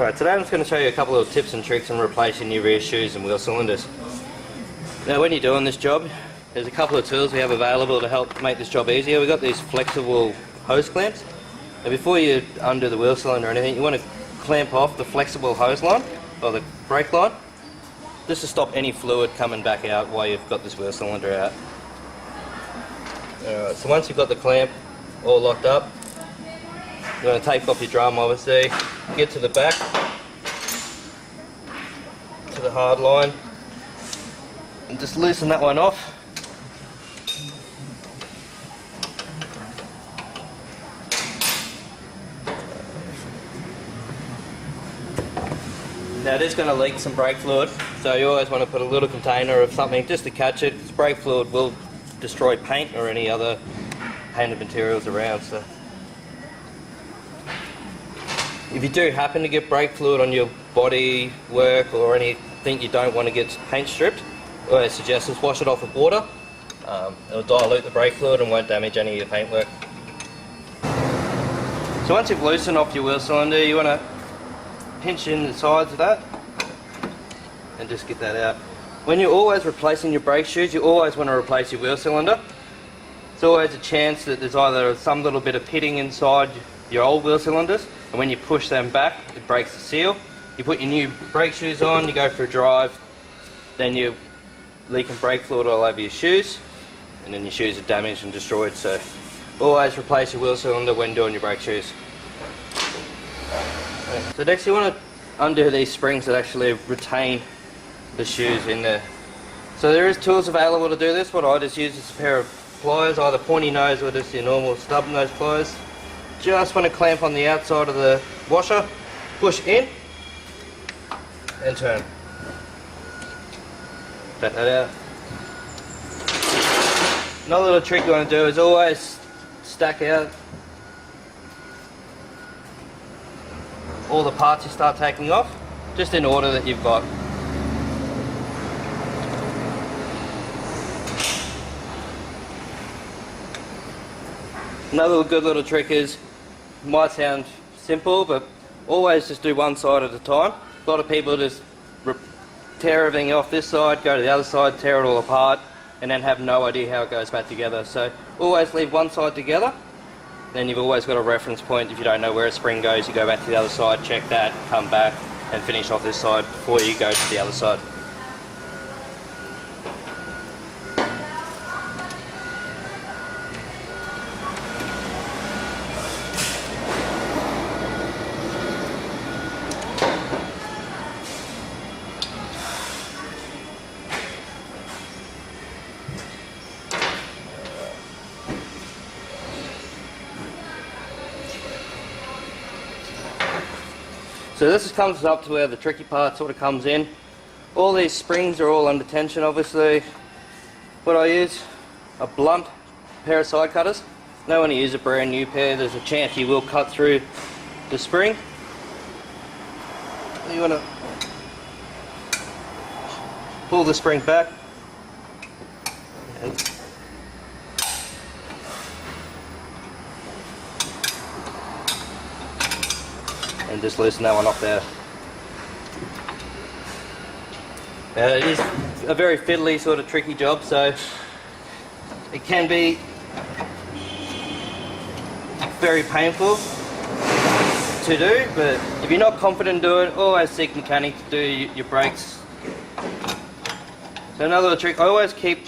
Alright, today I'm just going to show you a couple of tips and tricks on replacing your rear shoes and wheel cylinders. Now when you're doing this job, there's a couple of tools we have available to help make this job easier. We've got these flexible hose clamps. Now before you undo the wheel cylinder or anything, you want to clamp off the flexible hose line, or the brake line, just to stop any fluid coming back out while you've got this wheel cylinder out. Alright, so once you've got the clamp all locked up, you're going to take off your drum obviously, get to the back, to the hard line, and just loosen that one off. Now it is going to leak some brake fluid, so you always want to put a little container of something just to catch it, because brake fluid will destroy paint or any other painted materials around. So if you do happen to get brake fluid on your body work or anything you don't want to get paint stripped, what I suggest is wash it off with water. It'll dilute the brake fluid and won't damage any of your paint work. So once you've loosened off your wheel cylinder, you want to pinch in the sides of that and just get that out. When you're always replacing your brake shoes, you always want to replace your wheel cylinder. There's always a chance that there's either some little bit of pitting inside your old wheel cylinders, and when you push them back, it breaks the seal. You put your new brake shoes on, you go for a drive, then you're leaking brake fluid all over your shoes, and then your shoes are damaged and destroyed. So always replace your wheel cylinder when doing your brake shoes. So next you want to undo these springs that actually retain the shoes in there. So there is tools available to do this. What I just use is a pair of pliers, either pointy nose or just your normal stub nose pliers. Just want to clamp on the outside of the washer, push in and turn. Take that out. Another little trick you want to do is always stack out all the parts you start taking off, just in order that you've got. Another good little trick is, might sound simple, but always just do one side at a time. A lot of people just tear everything off this side, go to the other side, tear it all apart, and then have no idea how it goes back together. So always leave one side together. Then you've always got a reference point. If you don't know where a spring goes, you go back to the other side, check that, come back and finish off this side before you go to the other side. So this comes up to where the tricky part sort of comes in. All these springs are all under tension obviously. What I use, a blunt pair of side cutters. Now when you use a brand new pair, there's a chance you will cut through the spring. You want to pull the spring back. And just loosen that one off there. It is a very fiddly sort of tricky job, so it can be very painful to do, but if you're not confident doing it, always seek a mechanic to do your brakes. So another little trick, I always keep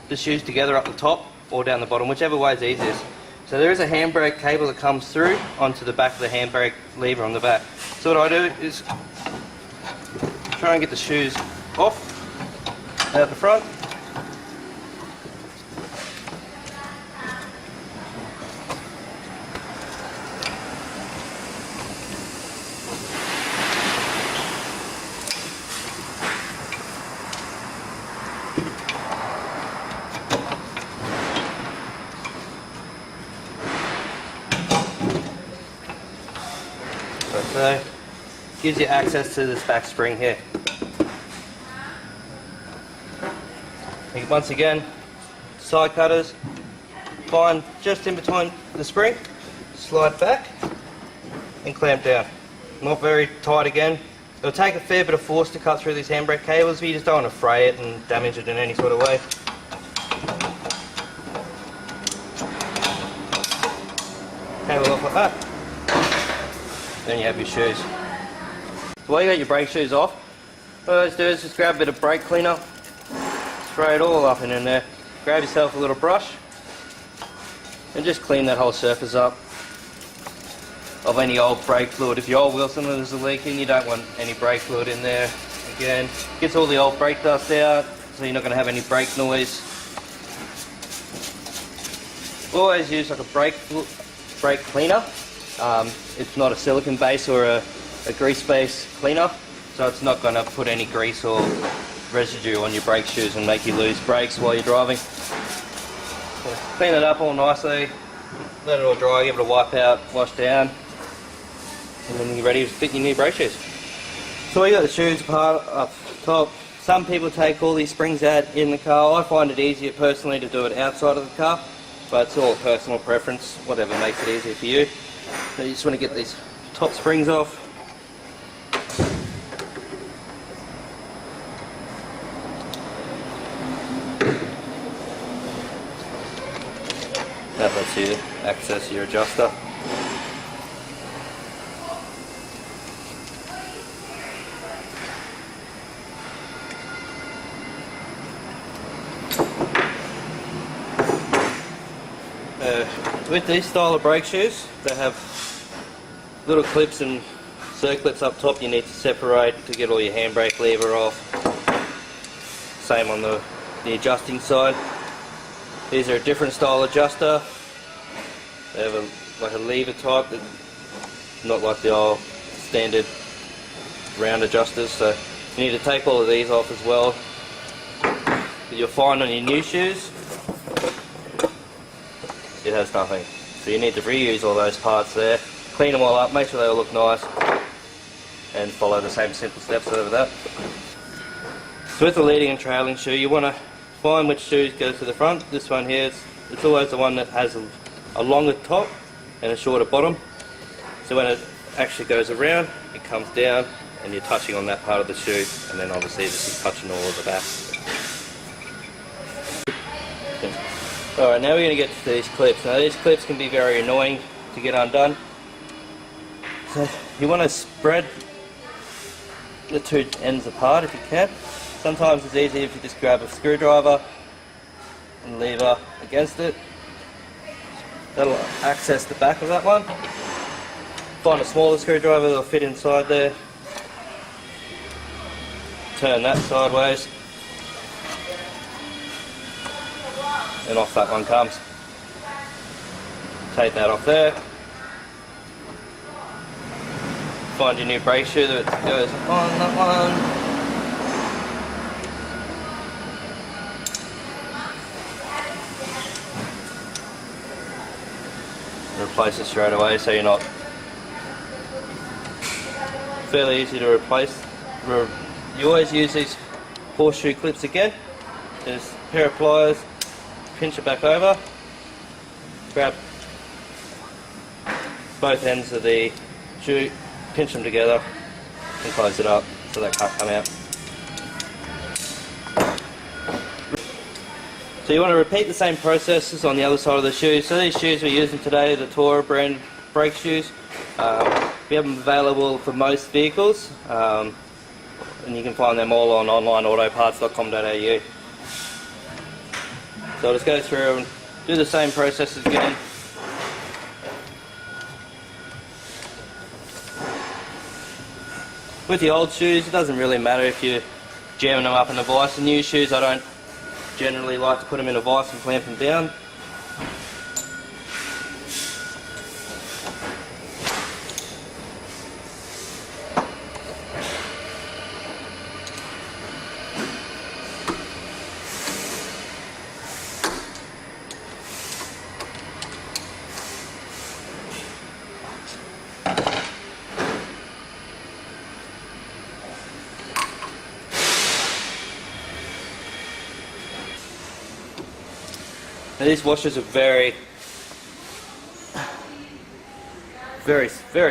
the shoes together up the top or down the bottom, whichever way is easiest. So there is a handbrake cable that comes through onto the back of the handbrake lever on the back. So what I do is try and get the shoes off out the front. So gives you access to this back spring here. And once again, side cutters, find just in between the spring, slide back and clamp down. not very tight again. It'll take a fair bit of force to cut through these handbrake cables, but you just don't want to fray it and damage it in any sort of way. Cable off like that. Then you have your shoes. So while you got your brake shoes off, what I always do is just grab a bit of brake cleaner, spray it all up and in there. Grab yourself a little brush and just clean that whole surface up of any old brake fluid. If your old wheel cylinders are leaking, you don't want any brake fluid in there. Again, gets all the old brake dust out, so you're not going to have any brake noise. Always use like a brake cleaner. It's not a silicone base or a grease base cleaner, so it's not going to put any grease or residue on your brake shoes and make you lose brakes while you're driving. So clean it up all nicely, let it all dry, give it a wipe out, wash down, and then you're ready to fit your new brake shoes. So you got the shoes part up top. Some people take all these springs out in the car. I find it easier personally to do it outside of the car, but it's all personal preference, whatever makes it easier for you. So you just want to get these top springs off. That lets you access your adjuster. With these style of brake shoes, they have little clips and circlets up top you need to separate to get all your handbrake lever off. Same on the adjusting side. These are a different style adjuster. They have like a lever type, not like the old standard round adjusters, so you need to take all of these off as well. But you'll find on your new shoes it has nothing, so you need to reuse all those parts there, clean them all up, make sure they all look nice, and follow the same simple steps over that. So with the leading and trailing shoe, you want to find which shoes go to the front. This one here, it's always the one that has a longer top and a shorter bottom, so when it actually goes around, it comes down and you're touching on that part of the shoe, and then obviously this is touching all of the back. Alright, now we're going to get to these clips. Now these clips can be very annoying to get undone. So you want to spread the two ends apart if you can. Sometimes it's easier if you just grab a screwdriver and lever against it. That'll access the back of that one. Find a smaller screwdriver that'll fit inside there. Turn that sideways. And off that one comes. Take that off there. Find your new brake shoe that goes on that one. Replace it straight away so you're not... Fairly easy to replace. You always use these horseshoe clips again. There's a pair of pliers. Pinch it back over, grab both ends of the shoe, pinch them together and close it up so they can't come out. So you want to repeat the same processes on the other side of the shoe. So these shoes we're using today are the Toro brand brake shoes. We have them available for most vehicles, and you can find them all on onlineautoparts.com.au. So I'll just go through and do the same processes again. With the old shoes, it doesn't really matter if you're jamming them up in a vise. The new shoes, I don't generally like to put them in a vise and clamp them down. Now these washers are very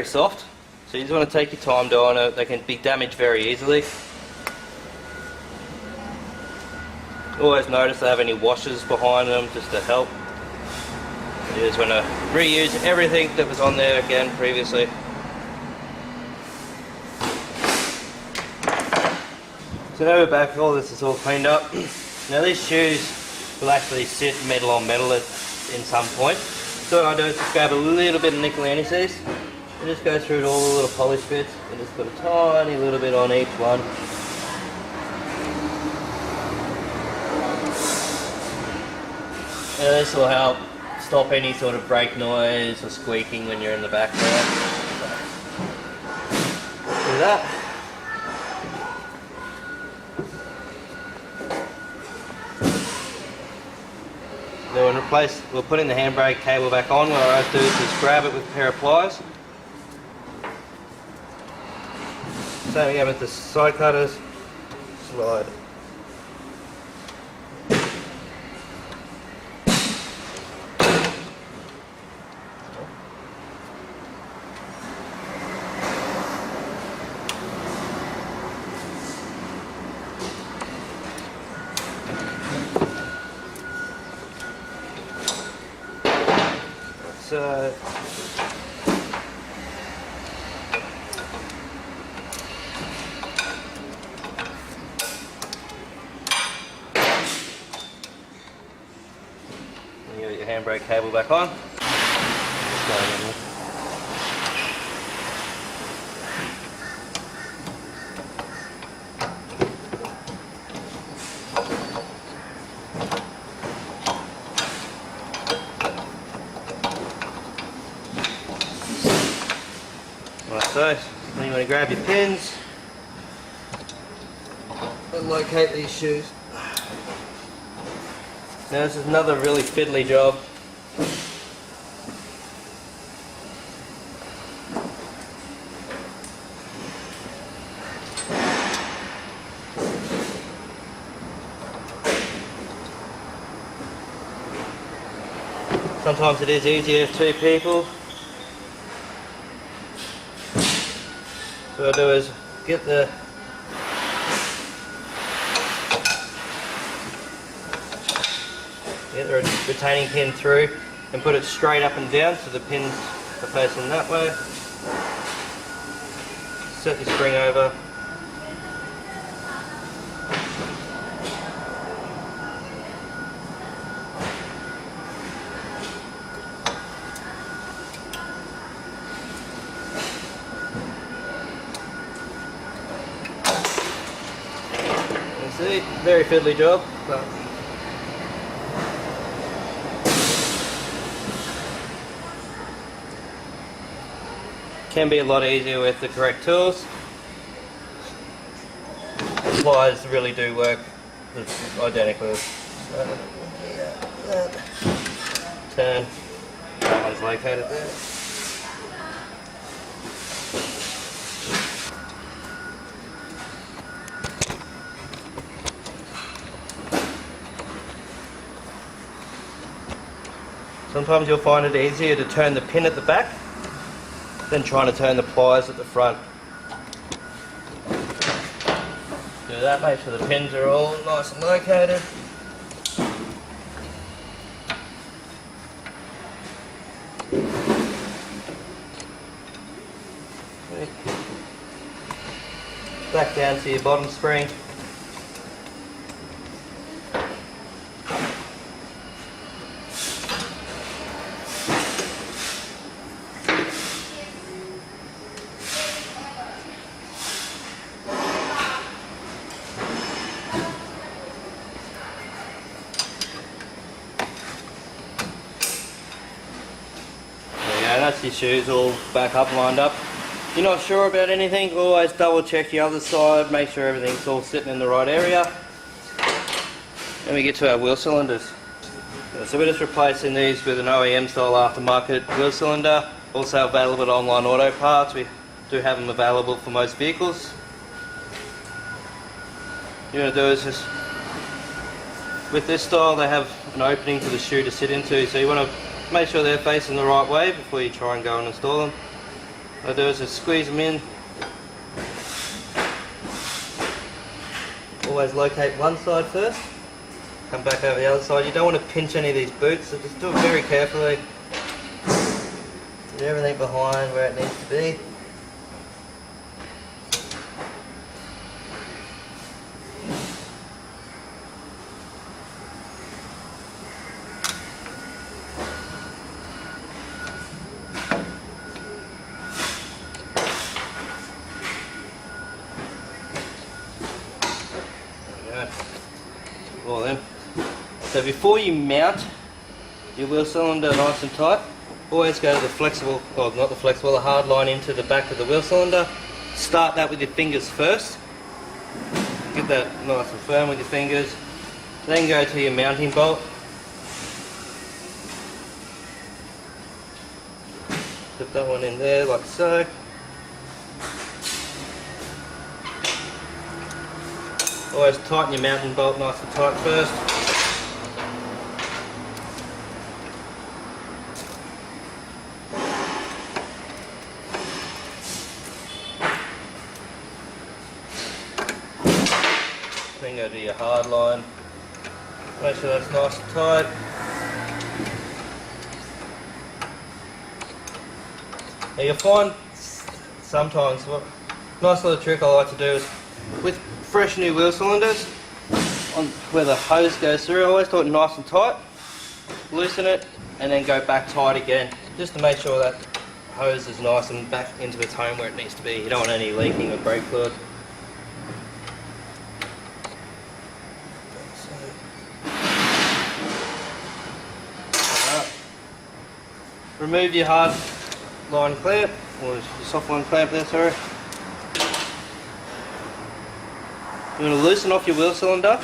soft, So you just want to take your time doing it. They can be damaged very easily. Always notice they have any washers behind them just to help. You just want to reuse everything that was on there again previously. So now we're back, all this is all cleaned up. Now these shoes will actually sit metal on metal in some point. So what I do is just grab a little bit of nickel anti-seize and just go through all the little polish bits and just put a tiny little bit on each one. And this will help stop any sort of brake noise or squeaking when you're in the background. Do that. Then we'll put in the handbrake cable back on. What I always do is just grab it with a pair of pliers. Same again with the side cutters. Slide. So you got your handbrake cable back on. Like so. Then you want to grab your pins and locate these shoes. Now this is another really fiddly job. Sometimes it is easier if two people. So what I do is get the retaining pin through and put it straight up and down so the pins are facing that way. Set the spring over. See, very fiddly job, but can be a lot easier with the correct tools. The pliers really do work identically. So, turn, that one's located there. Sometimes you'll find it easier to turn the pin at the back than trying to turn the pliers at the front. Do that, make sure the pins are all nice and located. Back down to your bottom spring. That's your shoes all back up, lined up. If you're not sure about anything, always double check your other side, make sure everything's all sitting in the right area. Then we get to our wheel cylinders. So we're just replacing these with an OEM style aftermarket wheel cylinder, also available at Online Auto Parts. We do have them available for most vehicles. What you want to do is just, with this style they have an opening for the shoe to sit into, so you want to make sure they're facing the right way before you try and go and install them. What I do is just squeeze them in. Always locate one side first. Come back over the other side. You don't want to pinch any of these boots, so just do it very carefully. Get everything behind where it needs to be. All them. So before you mount your wheel cylinder nice and tight, always go to the flexible, or not the flexible, the hard line into the back of the wheel cylinder. Start that with your fingers first. Get that nice and firm with your fingers. Then go to your mounting bolt. Put that one in there like so. Always tighten your mounting bolt nice and tight first. Then go to your hard line. Make sure that's nice and tight. Now you'll find sometimes, nice little trick I like to do is with fresh new wheel cylinders, on where the hose goes through, I always do it nice and tight, loosen it, and then go back tight again, just to make sure that hose is nice and back into its home where it needs to be. You don't want any leaking of brake fluid. Remove your hard line clamp, or your soft line clamp there, sorry. You're going to loosen off your wheel cylinder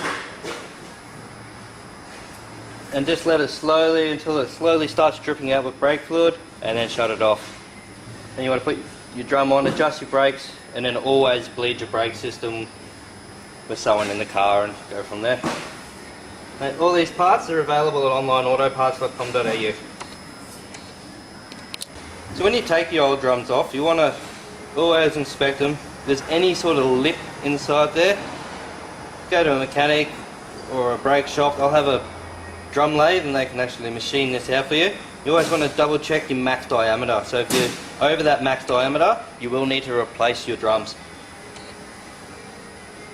and just let it slowly, until it slowly starts dripping out with brake fluid, and then shut it off. Then you want to put your drum on, adjust your brakes, and then always bleed your brake system with someone in the car and go from there. And all these parts are available at onlineautoparts.com.au. So when you take your old drums off, you want to always inspect them. If there's any sort of lip inside there, go to a mechanic or a brake shop. They'll have a drum lathe and they can actually machine this out for you. You always want to double check your max diameter. So if you're over that max diameter, you will need to replace your drums.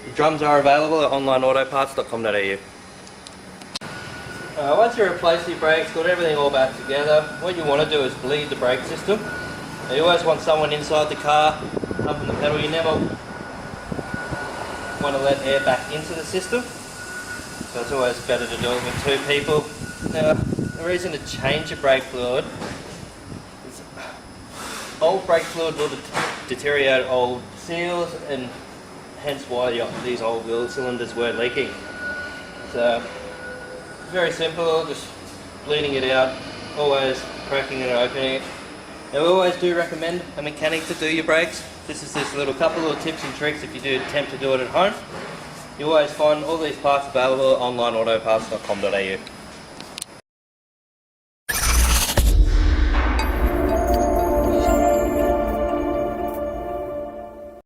The drums are available at onlineautoparts.com.au. Once you replace your brakes, got everything all back together, what you want to do is bleed the brake system. Now you always want someone inside the car, pumping the pedal. You never want to let air back into the system, so it's always better to do it with two people. Now, the reason to change your brake fluid is old brake fluid will deteriorate old seals, and hence why these old wheel cylinders were leaking. So very simple, just bleeding it out, always cracking it and opening it. Now we always do recommend a mechanic to do your brakes. This is just a couple of tips and tricks if you do attempt to do it at home. You always find all these parts available at onlineautoparts.com.au.